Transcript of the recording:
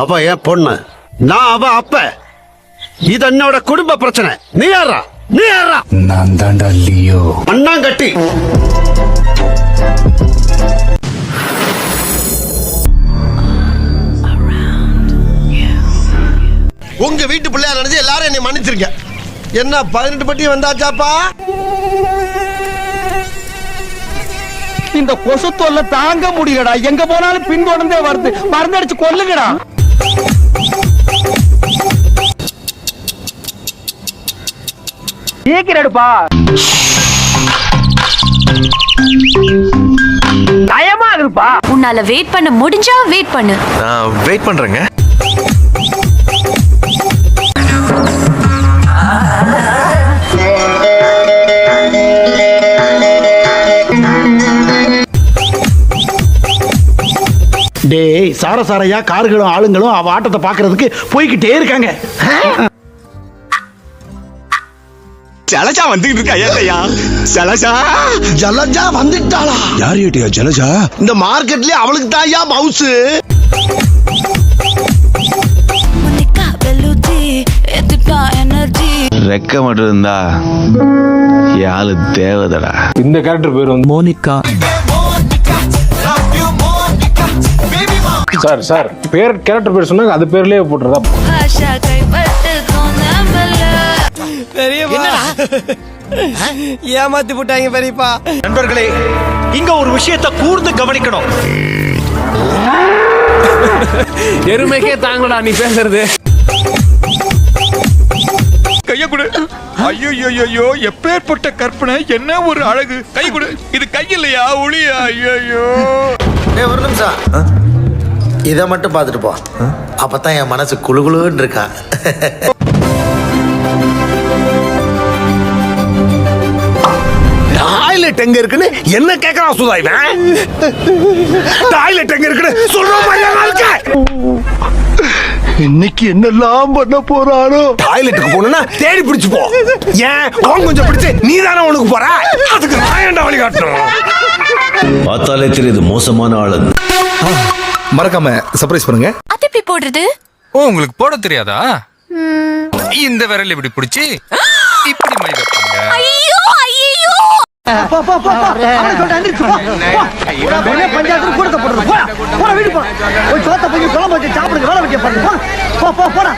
அவ என் பொண்ணு, நான் அவ அப்ப. இது என்னோட குடும்ப பிரச்சனை. நீ யாரா? நீ யாரா? நான் தாண்டா லியோ. அண்ணாங்கட்டி. உங்க வீட்டு பிள்ளையா நினைச்சு எல்லாரும் என்னை மன்னிச்சிருக்க. என்ன 18 பட்டி வந்தாச்சாப்பா? இந்த கொசு தொல்லை தாங்க முடியலடா. எங்க போனாலும் பின்தொடர்ந்தே வருது. மருந்தடிச்சு கொல்லுங்கடா. சீக்கிரடுப்பா. டயமா இருக்குப்பா. உன்னால வெயிட் பண்ண முடிஞ்சா வெயிட் பண்ணு. நான் வெயிட் பண்றேங்க. டேய், சாரசாரையா கார்களும் ஆளுங்களும் அவ ஆட்டத்தை பாக்குறதுக்கு போய்கிட்டே இருக்காங்க. ஜலஜா வந்துட்டு இருக்கா? ஏத்தையா ஜலஜா? ஜலஜா வந்துட்டாளா? யார் ஏட்டியா ஜலஜா? இந்த மார்க்கெட்லயே அவளுக்கு தாயா மவுசு. ரெக்க மட்டும் இருந்தா யாரு தேவதடா. இந்த கேரக்டர் பேர் வந்து மோனிகா. சார் பேர் கேரக்டர் பேர் சொன்னாங்க, அது பேர்லயே போட்டுறதா. ஏமாத்தி போட்டாங்க பெரியப்பா. நண்பர்களே, இங்க ஒரு விஷயத்தை கூர்ந்து கவனிக்கணும். எருமைக்கே தாங்கடா நீ பேசுறது. கைய கொடு. ஐயோ, எப்பேற்பட்ட கற்பனை, என்ன ஒரு அழகு. கை கொடு. இது கை இல்லையா, ஒளியா? ஐயோ. ஒரு நிமிஷம், இதை மட்டும் பார்த்துட்டு போ. அப்பதான் என் மனசு குளுகுளுன்னு இருக்கான். டாய்லெட் எங்க இருக்குன்னு என்ன கேக்குறான் சுதா இவன்? டாய்லெட் எங்க இருக்குன்னு சொல்ற மாதிரியா? இன்னைக்கு என்னெல்லாம் பண்ண போறானோ. டாய்லெட்டுக்கு போனா தேடி பிடிச்சு போ. ஏன் கொஞ்சம் பிடிச்சு நீ தானே உனக்கு போற? அதுக்கு நான் ஏன்டா வழி காட்டணும்? பார்த்தாலே தெரியுது மோசமான ஆளு. மறக்காம சர்ப்ரைஸ் பண்ணுங்க. அது எப்படி போடுறது? ஓ, உங்களுக்கு போட தெரியாதா? இந்த விரல் இப்படி பிடிச்சி இப்படி மை வைப்பாங்க. ஐயோ ஐயோ. பஞ்சாயத்து கூடத்தை போடுறது. போடா வீடு போடா. போய் சோத்த போய் குழம்பு வச்சு சாப்பிடுங்க. வேலை வைக்க பாருங்க. போ போடா.